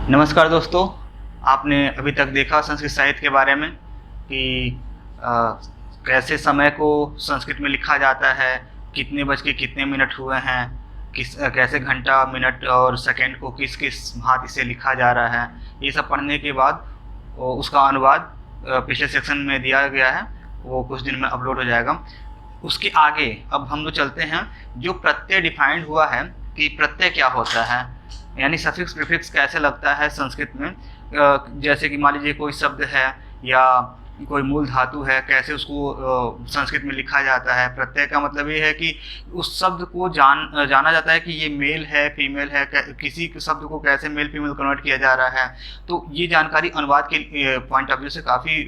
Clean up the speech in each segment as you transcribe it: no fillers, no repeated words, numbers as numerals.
नमस्कार दोस्तों। आपने अभी तक देखा संस्कृत साहित्य के बारे में कि कैसे समय को संस्कृत में लिखा जाता है, कितने बज के कितने मिनट हुए हैं, कैसे घंटा मिनट और सेकंड को किस किस भांति से लिखा जा रहा है। ये सब पढ़ने के बाद उसका अनुवाद पिछले सेक्शन में दिया गया है, वो कुछ दिन में अपलोड हो जाएगा। उसके आगे अब हम लोग चलते हैं जो प्रत्यय डिफाइंड हुआ है कि प्रत्यय क्या होता है, यानी सफिक्स प्रीफिक्स कैसे लगता है संस्कृत में। जैसे कि मान लीजिए कोई शब्द है या कोई मूल धातु है, कैसे उसको संस्कृत में लिखा जाता है। प्रत्यय का मतलब ये है कि उस शब्द को जाना जाता है कि ये मेल है फीमेल है, किसी शब्द को कैसे मेल फीमेल कन्वर्ट किया जा रहा है। तो ये जानकारी अनुवाद के पॉइंट ऑफ व्यू से काफ़ी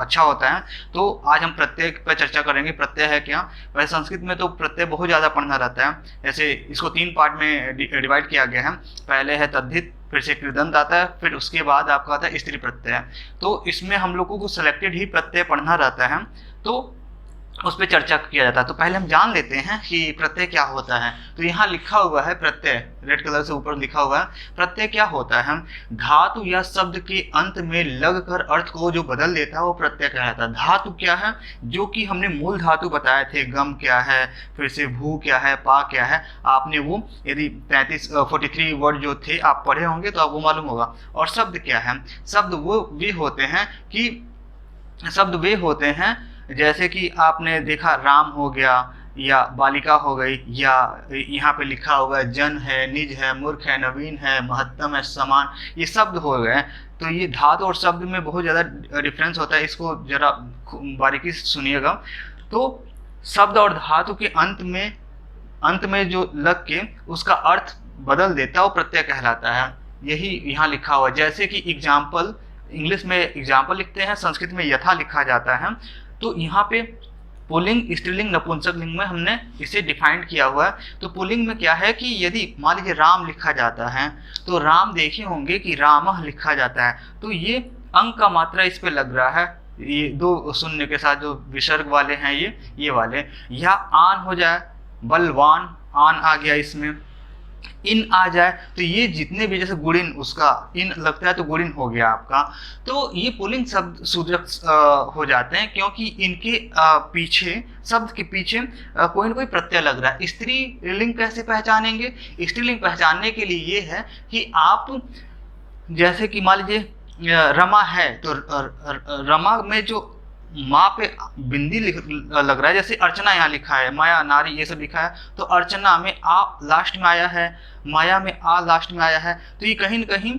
अच्छा होता है। तो आज हम प्रत्यय पर चर्चा करेंगे। प्रत्यय है क्या? वैसे संस्कृत में तो प्रत्यय बहुत ज़्यादा पढ़ना रहता है। जैसे इसको 3 पार्ट में डिवाइड किया गया है। पहले है तद्धित, फिर से कृदंत आता है, फिर उसके बाद आपका आता है स्त्री प्रत्यय। तो इसमें हम लोगों को सिलेक्टेड ही प्रत्यय पढ़ना रहता है, तो उस पर चर्चा किया जाता है। तो पहले हम जान लेते हैं कि प्रत्यय क्या होता है। तो यहाँ लिखा हुआ है प्रत्यय, रेड कलर से ऊपर लिखा हुआ है। प्रत्यय क्या होता है? धातु या शब्द के अंत में लगकर अर्थ को जो बदल देता है वो प्रत्यय कहलाता है। धातु क्या है? जो कि हमने मूल धातु बताए थे, गम क्या है, फिर से भू क्या है, पा क्या है। आपने वो यदि 43 वर्ड जो थे आप पढ़े होंगे तो आपको मालूम होगा। और शब्द क्या है? शब्द वे होते हैं जैसे कि आपने देखा राम हो गया या बालिका हो गई, या यहाँ पे लिखा हुआ है जन है, निज है, मूर्ख है, नवीन है, महत्तम है, समान, ये शब्द हो गए। तो ये धातु और शब्द में बहुत ज़्यादा डिफरेंस होता है, इसको जरा बारीकी से सुनिएगा। तो शब्द और धातु के अंत में जो लग के उसका अर्थ बदल देता है वो प्रत्यय कहलाता है। यही यहाँ लिखा हुआ है। जैसे कि एग्जाम्पल, इंग्लिश में एग्जाम्पल लिखते हैं, संस्कृत में यथा लिखा जाता है। तो यहाँ पे पुल्लिंग, स्त्रीलिंग, नपुंसक लिंग में हमने इसे डिफाइंड किया हुआ है। तो पुल्लिंग में क्या है कि यदि मान लीजिए राम लिखा जाता है तो राम देखे होंगे कि रामः लिखा जाता है, तो ये अंक का मात्रा इस पे लग रहा है, ये 2 शून्य के साथ जो विसर्ग वाले हैं ये वाले। या आन हो जाए, बलवान, आन आ गया इसमें, इन आ जाए, तो ये जितने भी, जैसे गुणिन, उसका इन लगता है तो गुणिन हो गया आपका। तो ये पुल्लिंग शब्द सूचक हो जाते हैं क्योंकि इनके पीछे, शब्द के पीछे कोई ना कोई प्रत्यय लग रहा है। स्त्रीलिंग कैसे पहचानेंगे? स्त्रीलिंग पहचानने के लिए ये है कि आप जैसे कि मान लीजिए रमा है तो रमा में जो माँ पे बिंदी लग रहा है, जैसे अर्चना यहाँ लिखा है, माया, नारी, ये सब लिखा है, तो अर्चना में आ लास्ट में आया है, माया में आ लास्ट में आया है। तो ये कहीं न कहीं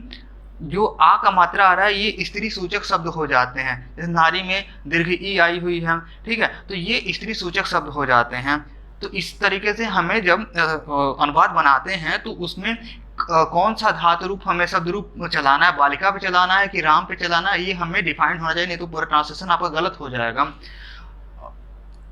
जो आ का मात्रा आ रहा है ये स्त्री सूचक शब्द हो जाते हैं। जैसे नारी में दीर्घ ई आई हुई है, ठीक है, तो ये स्त्री सूचक शब्द हो जाते हैं। तो इस तरीके से हमें जब अनुवाद बनाते हैं तो उसमें कौन सा धातु रूप हमें शब्द रूप चलाना है, बालिका पे चलाना है कि राम पे चलाना है, ये हमें डिफाइंड होना चाहिए, नहीं तो पूरा ट्रांसलेशन आपका गलत हो जाएगा।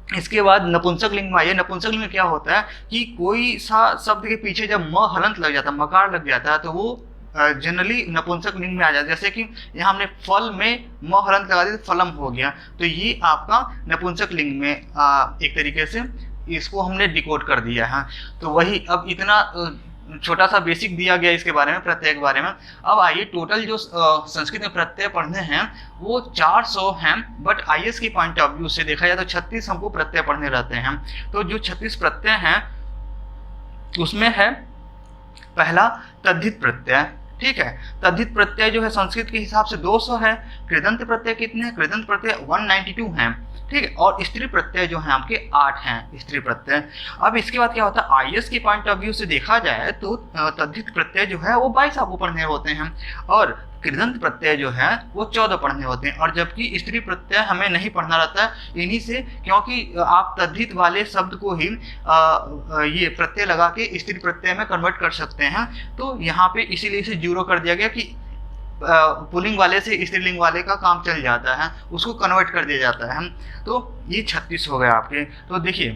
इसके बाद नपुंसक लिंग में आइए। नपुंसक लिंग में क्या होता है कि कोई सा शब्द के पीछे जब म हलंत लग जाता है, मकार लग जाता है, तो वो जनरली नपुंसक लिंग में आ जाता है। जैसे कि यहाँ हमने फल में म हलंत लगा दिया तो फलम हो गया, तो ये आपका नपुंसक लिंग में एक तरीके से इसको हमने डिकोड कर दिया है। तो वही, अब इतना छोटा सा बेसिक दिया गया इसके बारे में, प्रत्यय के बारे में। अब आइए टोटल जो संस्कृत में प्रत्यय पढ़ने हैं वो 400 हैं, बट आईएएस के पॉइंट ऑफ व्यू से देखा जाए तो 36 हमको प्रत्यय पढ़ने रहते हैं। तो जो 36 प्रत्यय हैं उसमें है पहला तद्धित प्रत्यय, ठीक है। तद्धित प्रत्यय जो है संस्कृत के हिसाब से 200 है। कृदंत प्रत्यय कितने हैं? कृदंत प्रत्यय 192 हैं, ठीक है। और स्त्री प्रत्यय जो है आपके 8 हैं, स्त्री प्रत्यय। अब इसके बाद क्या होता है, आईएएस के पॉइंट ऑफ व्यू से देखा जाए तो तद्धित प्रत्यय जो है वो 22 आपको पढ़ने होते हैं, और कृदंत प्रत्यय जो है वो 14 पढ़ने होते हैं। और जबकि स्त्री प्रत्यय हमें नहीं पढ़ना रहता है इन्हीं से, क्योंकि आप तद्धित वाले शब्द को ही ये प्रत्यय लगा के स्त्री प्रत्यय में कन्वर्ट कर सकते हैं। तो यहाँ पे इसीलिए इसे 0 कर दिया गया कि पुल्लिंग वाले से स्त्रीलिंग वाले का काम चल जाता है, उसको कन्वर्ट कर दिया जाता है। तो ये 36 हो गए आपके। तो देखिए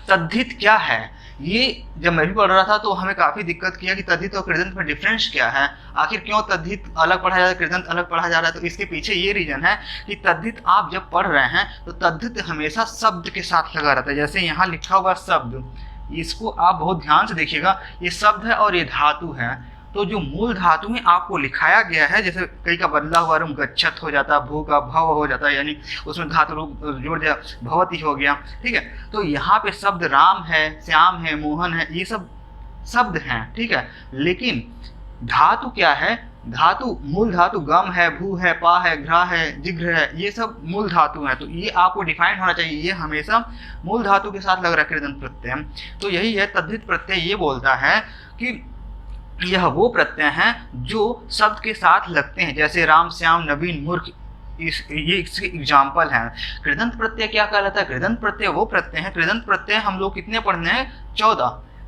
तद्धित क्या है, ये जब मैं भी पढ़ रहा था तो हमें काफ़ी दिक्कत किया कि तद्धित और कृदंत में डिफरेंस क्या है, आखिर क्यों तद्धित अलग पढ़ा जा रहा है, कृदंत अलग पढ़ा जा रहा है। तो इसके पीछे ये रीज़न है कि तद्धित आप जब पढ़ रहे हैं तो तद्धित हमेशा शब्द के साथ लगा रहता है। जैसे यहाँ लिखा हुआ शब्द, इसको आप बहुत ध्यान से देखिएगा, ये शब्द है और ये धातु है, तो जो मूल धातु में आपको लिखाया गया है, जैसे कई का बदला हुआ रूप गच्छत हो जाता है, भू का भव हो जाता है, यानी उसमें धातु रूप जोड़ दिया भवती हो गया, ठीक है। तो यहाँ पे शब्द राम है, श्याम है, मोहन है, ये सब शब्द हैं, ठीक है। लेकिन धातु क्या है, धातु मूल धातु गम है, भू है, पा है, घ्रा है, जिघ्र है, ये सब मूल धातु हैं। तो ये आपको डिफाइन होना चाहिए, ये हमेशा मूल धातु के साथ लग रहा है कृदंत प्रत्यय। तो यही है तद्धित प्रत्यय, ये बोलता है कि यह वो प्रत्यय हैं जो शब्द के साथ लगते हैं, जैसे राम, श्याम, नवीन, मूर्ख, ये इसके एग्जाम्पल हैं। कृदंत प्रत्यय क्या कहलाता है? कृदंत प्रत्यय वो प्रत्यय है, कृदंत प्रत्यय हम लोग कितने पढ़ने हैं?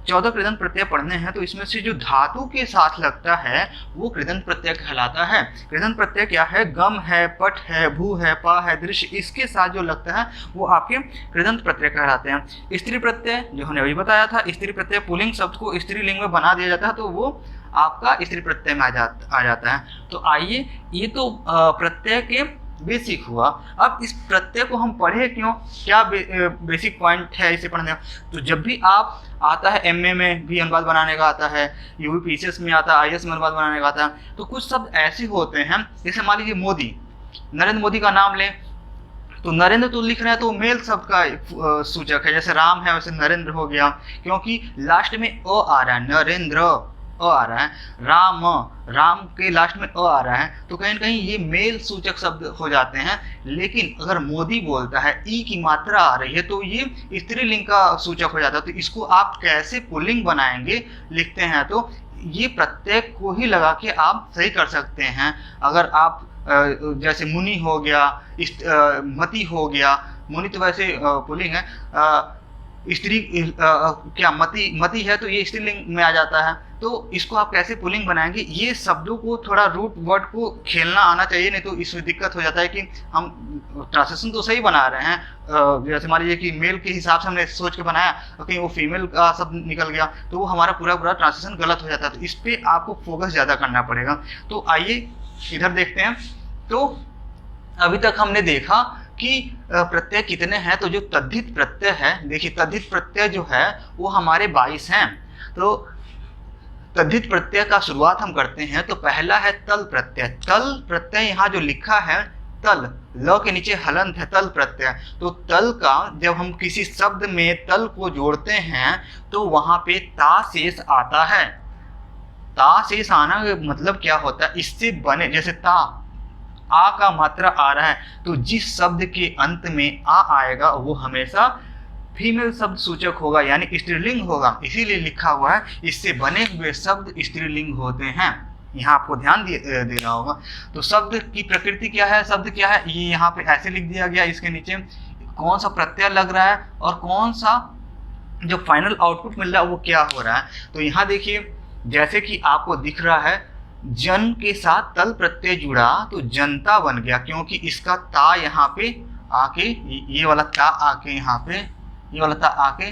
14 कृदंत प्रत्यय पढ़ने हैं। तो इसमें से जो धातु के साथ लगता है वो कृदंत प्रत्यय कहलाता है। कृदंत प्रत्यय क्या है? गम है, पट है, भू है, पा है, दृश्य, इसके साथ जो लगता है वो आपके कृदंत प्रत्यय कहलाते हैं। स्त्री प्रत्यय जो हमने अभी बताया था, स्त्री प्रत्यय पुल्लिंग शब्द को स्त्रीलिंग में बना दिया जाता है, तो वो आपका स्त्री प्रत्यय में आ जाता है। तो आइए, ये तो प्रत्यय के बेसिक हुआ। अब इस प्रत्यय को हम पढ़े क्यों, क्या बेसिक पॉइंट है इसे पढ़ने का? तो जब भी आप आता है एमए में भी अनुवाद बनाने का आता है, यूपीपीसीएस में आता है, आईएएस में अनुवाद बनाने का आता है, तो कुछ शब्द ऐसे होते हैं, जैसे मान लीजिए मोदी, नरेंद्र मोदी का नाम लें, तो नरेंद्र तो लिख रहे हैं तो मेल शब्द का सूचक है, जैसे राम है वैसे नरेंद्र हो गया, क्योंकि लास्ट में अ आ रहा है, नरेंद्र अ आ रहा है, राम के लास्ट में अ आ रहा है, तो कहीं ना कहीं ये मेल सूचक शब्द हो जाते हैं। लेकिन अगर मोदी बोलता है, ई की मात्रा आ रही है, तो ये स्त्रीलिंग का सूचक हो जाता है। तो इसको आप कैसे पुल्लिंग बनाएंगे, लिखते हैं, तो ये प्रत्यय को ही लगा के आप सही कर सकते हैं। अगर आप जैसे मुनि हो गया, मति हो गया, मुनि तो वैसे पुल्लिंग है, स्त्री क्या मति है तो ये स्त्रीलिंग में आ जाता है। तो इसको आप कैसे पुल्लिंग बनाएंगे, ये शब्दों को थोड़ा रूट वर्ड को खेलना आना चाहिए, नहीं तो इसमें दिक्कत हो जाता है कि हम ट्रांसलेशन तो सही बना रहे हैं, जैसे मान लीजिए कि मेल के हिसाब से हमने सोच के बनाया और कहीं वो फीमेल का शब्द निकल गया, तो वो हमारा पूरा ट्रांसलेशन गलत हो जाता है। तो इस पर आपको फोकस ज़्यादा करना पड़ेगा। तो आइए इधर देखते हैं। तो अभी तक हमने देखा कि प्रत्यय कितने हैं। तो जो तद्धित प्रत्यय है, देखिए तद्धित प्रत्यय जो है वो हमारे 22 हैं। तो तद्धित प्रत्यय का शुरुआत हम करते हैं। तो पहला है तल प्रत्यय। तल प्रत्यय यहाँ जो लिखा है, तल, ल के नीचे हलंत है, तल प्रत्यय। तो तल का जब हम किसी शब्द में तल को जोड़ते हैं तो वहां पे ता शेष आता है। ता शेष आना मतलब क्या होता है, इससे बने, जैसे ता, आ का मात्रा आ रहा है, तो जिस शब्द के अंत में आ आएगा वो हमेशा फीमेल शब्द सूचक होगा, यानी स्त्रीलिंग होगा, इसीलिए लिखा हुआ है। इससे बने हुए शब्द स्त्रीलिंग होते हैं। यहाँ आपको ध्यान देना होगा। तो शब्द की प्रकृति क्या है, शब्द क्या है, ये यहाँ पे ऐसे लिख दिया गया। इसके नीचे कौन सा प्रत्यय लग रहा है और कौन सा जो फाइनल आउटपुट मिल रहा है वो क्या हो रहा है। तो यहाँ देखिए, जैसे कि आपको दिख रहा है, जन के साथ तल प्रत्यय जुड़ा तो जनता बन गया, क्योंकि इसका ता यहाँ पे आके, ये वाला ता आके यहाँ पे, ये वाला ता आके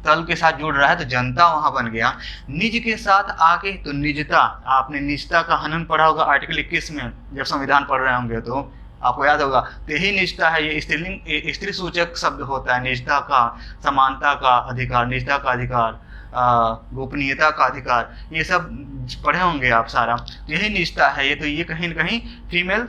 तल के साथ जुड़ रहा है, तो जनता वहां बन गया। निज के साथ आके तो निजता, आपने निजता का हनन पढ़ा होगा आर्टिकल 21 में, जब संविधान पढ़ रहे होंगे तो आपको याद होगा। तो यही निजता है, ये स्त्रीलिंग, स्त्री सूचक शब्द होता है। निजता का, समानता का अधिकार, निजता का अधिकार, गोपनीयता का अधिकार, ये सब पढ़े होंगे आप सारा। तो यही निजता है ये। तो ये कहीं न कहीं फीमेल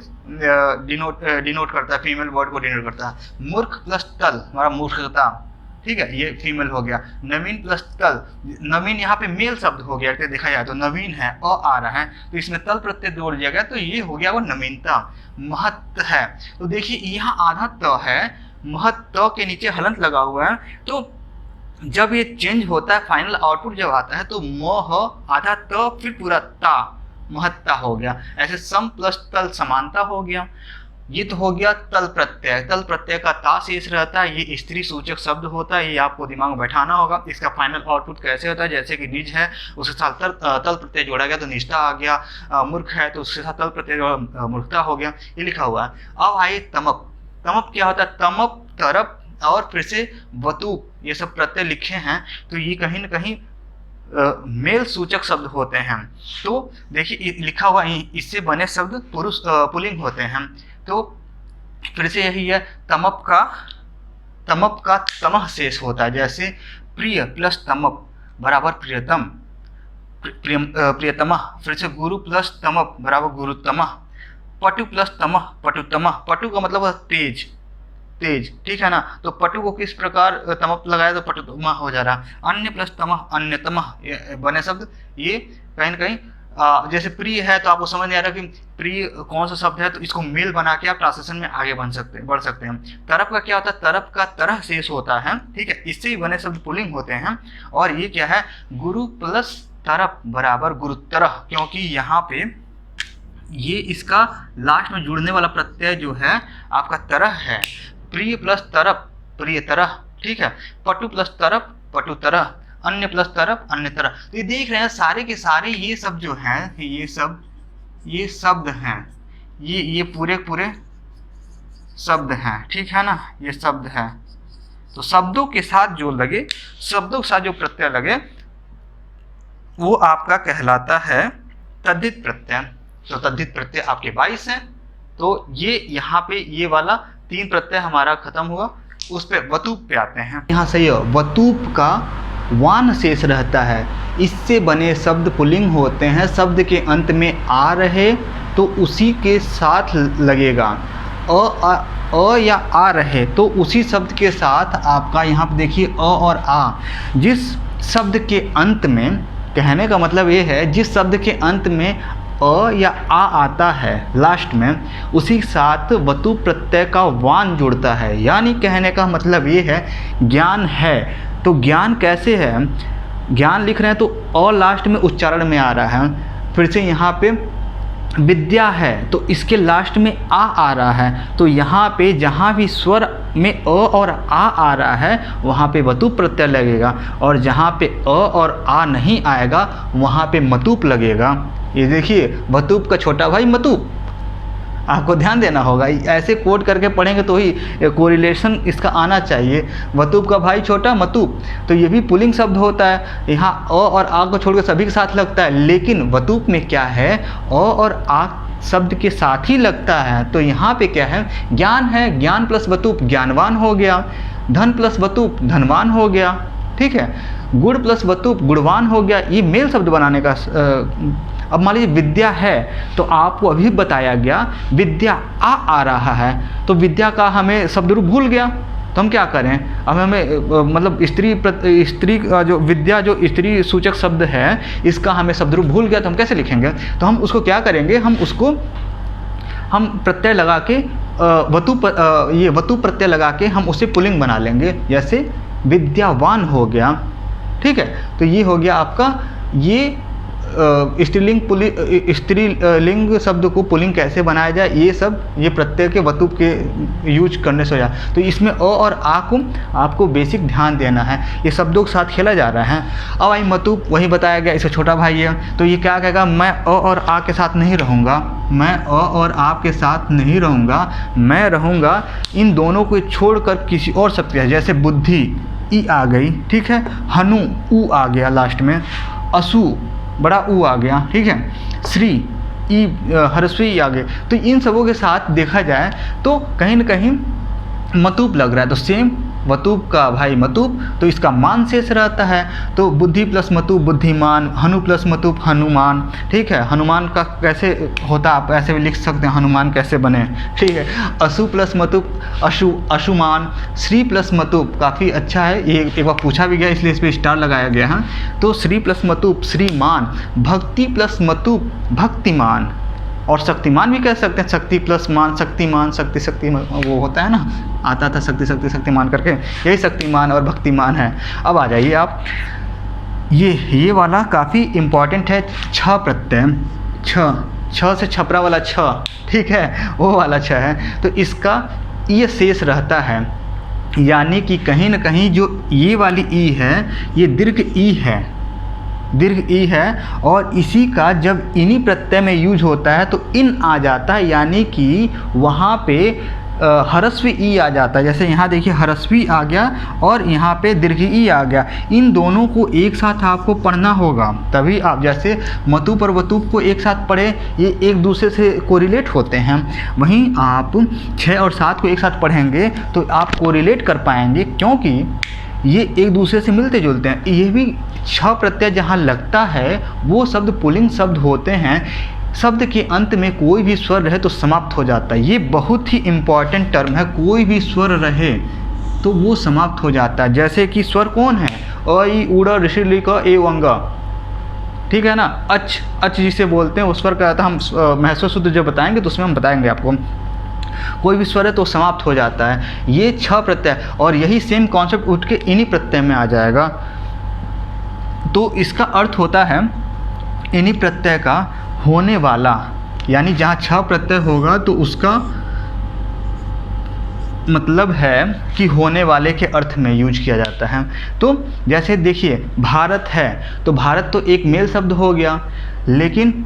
डिनोट करता है, फीमेल वर्ड को डिनोट करता है। मूर्ख प्लस तल, हमारा मूर्खता, ठीक है, ये फीमेल हो गया। नवीन प्लस तल, नवीन यहाँ पे मेल शब्द हो गया, देखा जाए तो नवीन है, अ आ रहा है, तो इसमें तल प्रत्यय जोड़ दिया गया, तो ये हो गया वो नवीनता। महत्व है, तो देखिए यहाँ आधा त है, महत्व के नीचे हलंत लगा हुआ है। तो जब ये चेंज होता है, फाइनल आउटपुट जब आता है, तो मोह आधा त फिर पूरा ता, महत्ता हो गया। ऐसे सम प्लस तल समानता हो गया। ये तो हो गया तल प्रत्यय। तल प्रत्यय का ता शेष रहता है, ये स्त्री सूचक शब्द होता है, ये आपको दिमाग में बैठाना होगा। इसका फाइनल आउटपुट कैसे होता है, जैसे कि निज है उसके साथ तल प्रत्यय जोड़ा गया तो निजता आ गया, मूर्ख है तो उसके साथ तल प्रत्यय मूर्खता हो गया, ये लिखा हुआ है। अब आइए तमप। तमप क्या होता है, तमप, तरप और फिर से वतूप, ये सब प्रत्यय लिखे हैं, तो ये कहीं ना कहीं मेल सूचक शब्द होते हैं। तो देखिए लिखा हुआ, इससे बने शब्द पुरुष पुल्लिंग होते हैं। तो फिर से यही है, तमप का तमह शेष होता है, जैसे प्रिय प्लस तमप बराबर प्रियतम, प्रियतमः, फिर से गुरु प्लस तम बराबर गुरुतमः, पटु प्लस तमः पटुतमः, पटु का मतलब है तेज, तेज, ठीक है ना। तो पटु को किस प्रकार तमप लगाया तो पटुतमः हो जा रहा। अन्य प्लस तमः अन्यतमः बने शब्द, ये कहीं न कहीं जैसे प्रिय है तो आपको समझ नहीं आ रहा कि प्रिय कौन सा शब्द है, तो इसको मेल बना के आप ट्रांसलेशन में आगे बढ़ सकते हैं। तरफ का क्या होता है, तरफ का तरह शेष होता है, ठीक है, इससे ही बने शब्द पुल्लिंग होते हैं। और ये क्या है, गुरु प्लस तरफ बराबर गुरुतरह, क्योंकि यहाँ पे ये इसका लास्ट में जुड़ने वाला प्रत्यय जो है आपका तरह है। प्रिय प्लस तरफ प्रिय तरह, ठीक है, पटु प्लस तरफ पटु तरह, अन्य प्लस तरफ अन्य तरह। तो ये देख रहे हैं सारे के सारे ये सब जो हैं, ये शब्द हैं, ये पूरे शब्द हैं, ठीक है ना, ये शब्द हैं। तो शब्दों के साथ जो लगे, शब्दों के साथ जो प्रत्यय लगे वो आपका कहलाता है तद्धित प्रत्यय। तो तद्धित प्रत्यय आपके 22 हैं। तो ये यहाँ पे ये वाला 3 प्रत्यय हमारा खत्म हुआ, उस पे वतूप पे आते हैं। यहाँ सही है, वतूप का वान शेष रहता है, इससे बने शब्द पुल्लिंग होते हैं। शब्द के अंत में आ रहे तो उसी के साथ लगेगा, अ या आ रहे तो उसी शब्द के साथ आपका यहाँ पे देखिए अ और आ। जिस शब्द के अंत में, कहने का मतलब ये है, जिस शब्द के अंत में अ या आ आता है लास्ट में, उसी के साथ वतु प्रत्यय का वान जुड़ता है। यानी कहने का मतलब ये है, ज्ञान है तो ज्ञान कैसे है, ज्ञान लिख रहे हैं तो अ लास्ट में उच्चारण में आ रहा है। फिर से यहाँ पे विद्या है तो इसके लास्ट में आ रहा है, तो यहाँ पे जहाँ भी स्वर में अ और आ रहा है वहाँ पे वतुप प्रत्यय लगेगा, और जहाँ पे अ और आ नहीं आएगा वहाँ पे मतुप लगेगा। ये देखिए, वतुप का छोटा भाई मतुप, आपको ध्यान देना होगा, ऐसे कोड करके पढ़ेंगे तो ही कोरिलेशन इसका आना चाहिए। वतुप का भाई छोटा मतुप, तो ये भी पुल्लिंग शब्द होता है। यहाँ अ और आ को छोड़कर सभी के साथ लगता है, लेकिन वतुप में क्या है, अ और आ शब्द के साथ ही लगता है। तो यहाँ पे क्या है, ज्ञान है, ज्ञान प्लस वतुप ज्ञानवान हो गया, धन प्लस वतुप धनवान हो गया, ठीक है, गुड़ प्लस वतुप गुणवान हो गया। ये मेल शब्द बनाने का। अब मान लीजिए विद्या है तो आपको अभी बताया गया विद्या आ रहा है, तो विद्या का हमें शब्द रूप भूल गया, तो हम क्या करें, अब हमें मतलब स्त्री का जो विद्या जो स्त्री सूचक शब्द है इसका हमें शब्द रूप भूल गया, तो हम कैसे लिखेंगे, तो हम उसको क्या करेंगे, हम प्रत्यय लगा के ये वतु प्रत्यय लगा के हम उसे पुल्लिंग बना लेंगे। जैसे विद्यावान हो गया, ठीक है, तो ये हो गया आपका, ये स्त्रीलिंग शब्द को पुल्लिंग कैसे बनाया जाए, ये सब ये प्रत्यय के वतुप के यूज करने से हो जाए। तो इसमें अ और आ को आपको बेसिक ध्यान देना है, ये शब्दों के साथ खेला जा रहा है। अब आई मतुप, वही बताया गया, इसका छोटा भाई है, तो ये क्या कहेगा, मैं अ और आ के साथ नहीं रहूँगा, मैं अ और आ के साथ नहीं रहूँगा, मैं रहूँगा इन दोनों को छोड़कर किसी और शब्द के। जैसे बुद्धि ई आ गई, ठीक है, हनु ऊ आ गया लास्ट में, असु बड़ा ऊ आ गया, ठीक है, श्री ई हरस्वी आ गए। तो इन सबों के साथ देखा जाए तो कहीं न कहीं मतुप लग रहा है, तो सेम वतुप का भाई मतुप, तो इसका मान शेष रहता है। तो बुद्धि प्लस मतुप बुद्धिमान, हनु प्लस मतुप हनुमान, ठीक है, हनुमान का कैसे होता आप ऐसे भी लिख सकते हैं, हनुमान कैसे बने, ठीक है। असु प्लस मतुप अशुमान, श्री प्लस मतुप काफ़ी अच्छा है, ये एक बार पूछा भी गया इसलिए इस पर स्टार लगाया गया है। तो श्री प्लस मतुप श्रीमान, भक्ति प्लस मतुप भक्तिमान, और शक्तिमान भी कह सकते हैं, शक्ति प्लस मान शक्तिमान, शक्तिमान वो होता है ना, आता था शक्तिमान करके, यही शक्तिमान और भक्तिमान है। अब आ जाइए आप, ये वाला काफ़ी इम्पॉर्टेंट है, छ प्रत्यय, छ से छपरा वाला छ, ठीक है, वो वाला छ है, तो इसका ये शेष रहता है, यानी कि कहीं न कहीं जो ये वाली ई है ये दीर्घ ई है, दीर्घ ई है, और इसी का जब इन्हीं प्रत्यय में यूज होता है तो इन आ जाता है, यानी कि वहाँ पे हरस्वी ई आ जाता है। जैसे यहाँ देखिए हरस्वी आ गया और यहाँ पे दीर्घ ई आ गया, इन दोनों को एक साथ आपको पढ़ना होगा, तभी आप जैसे मतुप और वतुप को एक साथ पढ़े, ये एक दूसरे से कोरिलेट होते हैं। वहीं आप 6 और 7 को एक साथ पढ़ेंगे तो आप कोरिलेट कर पाएंगे, क्योंकि ये एक दूसरे से मिलते जुलते हैं। ये भी छ प्रत्यय जहाँ लगता है वो शब्द पुल्लिंग शब्द होते हैं। शब्द के अंत में कोई भी स्वर रहे तो समाप्त हो जाता है। ये बहुत ही इम्पॉर्टेंट टर्म है, कोई भी स्वर रहे तो वो समाप्त हो जाता है। जैसे कि स्वर कौन है, अ ई ऊड़ा ऋषि लिका ए वंगा, ठीक है ना। अच जिसे बोलते हैं उस स्वर का आता हम महस्व शुद्ध जब बताएंगे तो उसमें हम बताएंगे आपको। कोई भी स्वर है तो समाप्त हो जाता है। ये छ प्रत्यय, और यही सेम कॉन्सेप्ट उठ के इन्हीं प्रत्यय में आ जाएगा। तो इसका अर्थ होता है इन्हीं प्रत्यय का होने वाला, यानी जहाँ छ प्रत्यय होगा तो उसका मतलब है कि होने वाले के अर्थ में यूज किया जाता है। तो जैसे देखिए भारत है, तो भारत तो एक मेल शब्द हो गया, लेकिन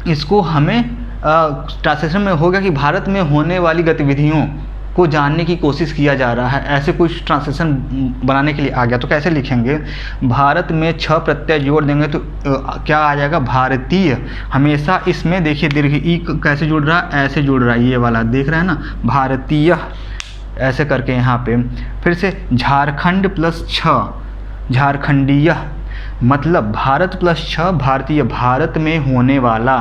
इसको हमें ट्रांसलेशन में होगा कि भारत में होने वाली गतिविधियों को जानने की कोशिश किया जा रहा है, ऐसे कुछ ट्रांसलेशन बनाने के लिए आ गया। तो कैसे लिखेंगे, भारत में छ प्रत्यय जोड़ देंगे तो क्या आ जाएगा, भारतीय। हमेशा इसमें देखिए दीर्घ ई कैसे जुड़ रहा है, ऐसे जुड़ रहा है, ये वाला देख रहे हैं ना, भारतीय ऐसे करके यहाँ पे। फिर से झारखंड प्लस छ, झारखंडीय, मतलब भारत प्लस छ भारतीय, भारत में होने वाला।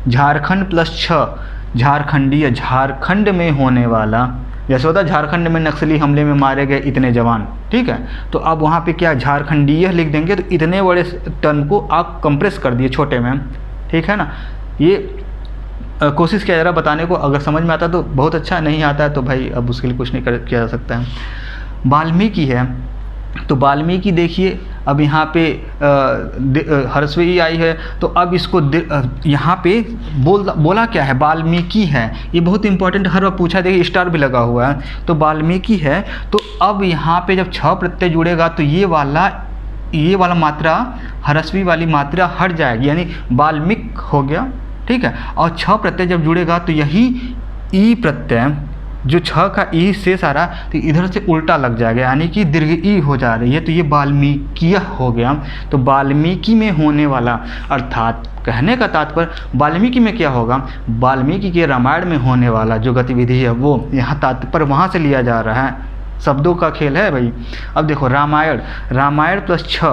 झारखंड प्लस छ झारखंडीय, झारखंड में होने वाला। जैसे होता है झारखंड में नक्सली हमले में मारे गए इतने जवान, ठीक है। तो अब वहाँ पे क्या झारखंडीय लिख देंगे तो इतने बड़े टर्म को आप कंप्रेस कर दिए छोटे में, ठीक है ना। ये कोशिश किया जा रहा बताने को, अगर समझ में आता तो बहुत अच्छा, नहीं आता है तो भाई अब उसके लिए कुछ नहीं किया जा सकता है। वाल्मीकि है, तो वाल्मीकि देखिए अब यहाँ पे ह्रस्व ई आई है, तो अब इसको यहाँ पे बोला क्या है, वाल्मीकि है। ये बहुत इंपॉर्टेंट, हर बार पूछा, देखिए स्टार भी लगा हुआ है। तो वाल्मीकि है, तो अब यहाँ पे जब छ प्रत्यय जुड़ेगा तो ये वाला मात्रा, ह्रस्वी वाली मात्रा हट जाएगी, यानी वाल्मीक हो गया, ठीक है। और छ प्रत्यय जब जुड़ेगा तो यही ई प्रत्यय, जो छ का ई शेष आ रहा तो इधर से उल्टा लग जाएगा, यानी कि दीर्घ ई हो जा रही है, तो ये वाल्मीकिय हो गया। तो वाल्मीकि में होने वाला, अर्थात कहने का तात्पर्य वाल्मीकि में क्या होगा, वाल्मीकि के रामायण में होने वाला जो गतिविधि है वो यहाँ तात्पर्य वहाँ से लिया जा रहा है। शब्दों का खेल है भाई। अब देखो रामायण, रामायण प्लस छ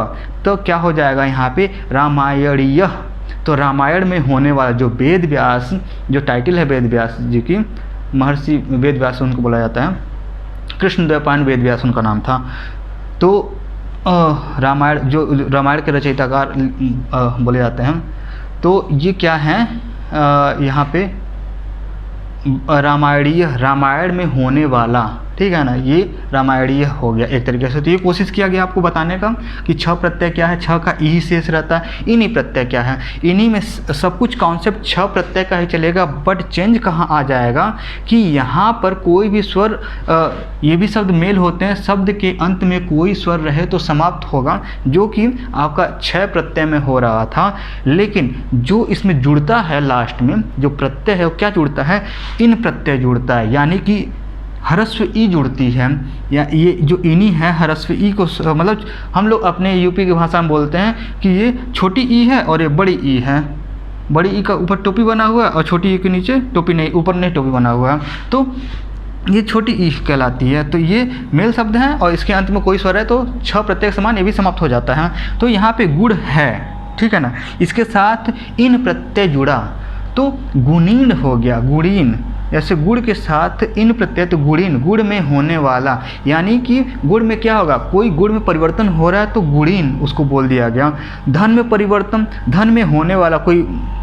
तो क्या हो जाएगा यहाँ पे, रामायणीय। तो रामायण में होने वाला जो वेद व्यास, जो टाइटल है वेद व्यास जी की, महर्षि वेद व्यास उनको बोला जाता है, कृष्णद्वैपायन वेद व्यास उनका नाम था। तो रामायण, जो रामायण के रचयिताकार बोले जाते हैं, तो ये क्या है यहाँ पे रामायणीय, रामायण में होने वाला, ठीक है ना, ये रामायणीय हो गया एक तरीके से। तो ये कोशिश किया गया आपको बताने का कि छ प्रत्यय क्या है, छ का ई शेष रहता है, इन्हीं प्रत्यय क्या है, इन्हीं में सब कुछ कॉन्सेप्ट छ प्रत्यय का ही चलेगा। बट चेंज कहाँ आ जाएगा कि यहाँ पर कोई भी स्वर, ये भी शब्द मेल होते हैं, शब्द के अंत में कोई स्वर रहे तो समाप्त होगा, जो कि आपका छ प्रत्यय में हो रहा था। लेकिन जो इसमें जुड़ता है लास्ट में, जो प्रत्यय है वो क्या जुड़ता है, इन प्रत्यय जुड़ता है, यानी कि ह्रस्व ई जुड़ती है, या ये जो इनी है ह्रस्व ई को, मतलब हम लोग अपने यूपी की भाषा में बोलते हैं कि ये छोटी ई है और ये बड़ी ई है। बड़ी ई का ऊपर टोपी बना हुआ है और छोटी ई के नीचे टोपी नहीं, ऊपर नहीं टोपी बना हुआ है, तो ये छोटी ई कहलाती है। तो ये मेल शब्द है और इसके अंत में कोई स्वर है तो छ प्रत्यय समान ये भी समाप्त हो जाता है। तो यहाँ पे गुण है, ठीक है ना, इसके साथ इन प्रत्यय जुड़ा तो गुणीन हो गया, गुणीन। जैसे गुड़ के साथ इन प्रत्यय तो गुणीन, गुड़ में होने वाला, यानी कि गुड़ में क्या होगा, कोई गुड़ में परिवर्तन हो रहा है तो गुणीन उसको बोल दिया गया। धन में परिवर्तन, धन में होने वाला, कोई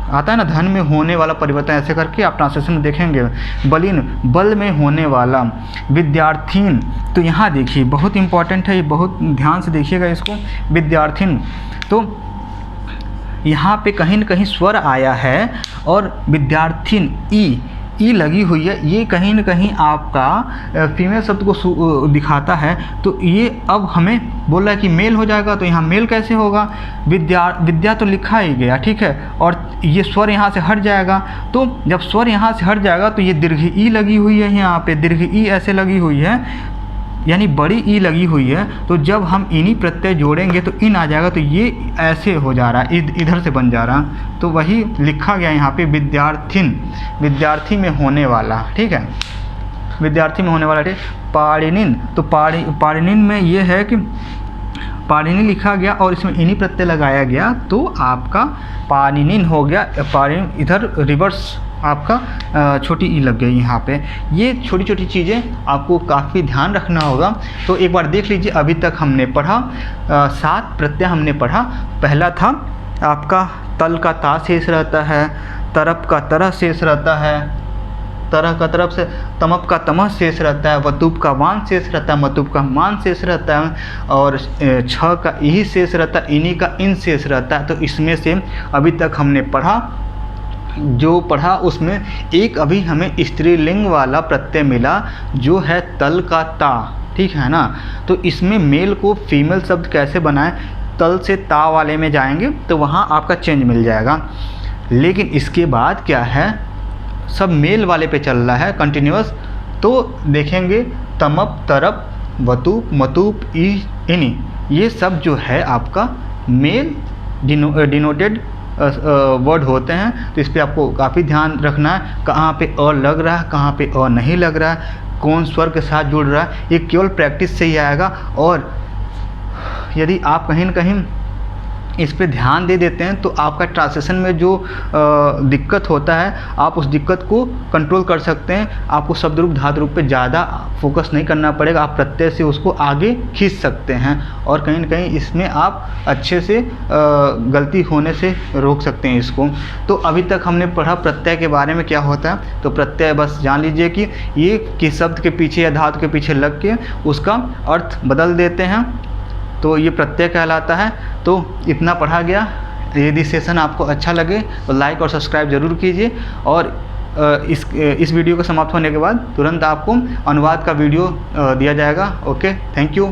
आता है ना धन में होने वाला परिवर्तन, ऐसे करके आप ट्रांसलेशन में देखेंगे। बलीन, बल में होने वाला। विद्यार्थीन, तो यहाँ देखिए बहुत इंपॉर्टेंट है, ये बहुत ध्यान से देखिएगा इसको। विद्यार्थीन, तो यहाँ पे कहीं न कहीं स्वर आया है और विद्यार्थीन ई लगी हुई है, ये कहीं न कहीं आपका फीमेल शब्द को दिखाता है। तो ये अब हमें बोल रहा है कि मेल हो जाएगा, तो यहाँ मेल कैसे होगा, विद्या तो लिखा ही गया, ठीक है, और ये स्वर यहाँ से हट जाएगा। तो जब स्वर यहाँ से हट जाएगा तो ये दीर्घ ई लगी हुई है, यहाँ पे दीर्घ ई ऐसे लगी हुई है, यानी बड़ी ई लगी हुई है। तो जब हम इन्हीं प्रत्यय जोड़ेंगे तो इन आ जाएगा, तो ये ऐसे हो जा रहा है, इधर से बन जा रहा। तो वही लिखा गया यहाँ पे विद्यार्थीन, विद्यार्थी में होने वाला, ठीक है। विद्यार्थी में होने वाला थे पाणिनिन। तो पाणिनिन में ये है कि पाणिनि लिखा गया और इसमें इनी प्रत्यय लगाया गया तो आपका पाणिनिन हो गया। पाणिनिन इधर रिवर्स आपका छोटी ई लग गई यहाँ पे। ये छोटी छोटी चीज़ें आपको काफ़ी ध्यान रखना होगा। तो एक बार देख लीजिए, अभी तक हमने पढ़ा 7 प्रत्यय हमने पढ़ा। पहला था आपका तल का ता शेष रहता है, तरफ का तरह शेष रहता है, तरह का तरफ से तमप का तमह शेष रहता है, वतुप का वान शेष रहता है, मतुप का मान शेष रहता है और छ का यही शेष रहता है, इन्हीं का इन शेष रहता है। तो इसमें से अभी तक हमने जो पढ़ा उसमें एक अभी हमें स्त्रीलिंग वाला प्रत्यय मिला जो है तल का ता, ठीक है ना। तो इसमें मेल को फीमेल शब्द कैसे बनाएं, तल से ता वाले में जाएंगे तो वहाँ आपका चेंज मिल जाएगा। लेकिन इसके बाद क्या है, सब मेल वाले पे चल रहा है कंटिन्यूअस। तो देखेंगे तमप तरप वतुप मतुप इनी, ये सब जो है आपका मेल डिनोटेड वर्ड होते हैं। तो इस पर आपको काफ़ी ध्यान रखना है, कहाँ पे अ लग रहा है, कहाँ पे अ नहीं लग रहा है, कौन स्वर के साथ जुड़ रहा है। ये केवल प्रैक्टिस से ही आएगा। और यदि आप कहीं न कहीं इस पे ध्यान दे देते हैं तो आपका ट्रांसलेशन में जो दिक्कत होता है आप उस दिक्कत को कंट्रोल कर सकते हैं। आपको शब्द रूप धातु रूप पे ज़्यादा फोकस नहीं करना पड़ेगा, आप प्रत्यय से उसको आगे खींच सकते हैं और कहीं न कहीं इसमें आप अच्छे से गलती होने से रोक सकते हैं इसको। तो अभी तक हमने पढ़ा प्रत्यय के बारे में क्या होता है। तो प्रत्यय बस जान लीजिए कि ये किस शब्द के पीछे या धातु के पीछे लग के उसका अर्थ बदल देते हैं, तो ये प्रत्यय कहलाता है। तो इतना पढ़ा गया। यदि सेशन आपको अच्छा लगे तो लाइक और सब्सक्राइब ज़रूर कीजिए। और इस वीडियो को समाप्त होने के बाद तुरंत आपको अनुवाद का वीडियो दिया जाएगा। Okay, thank you.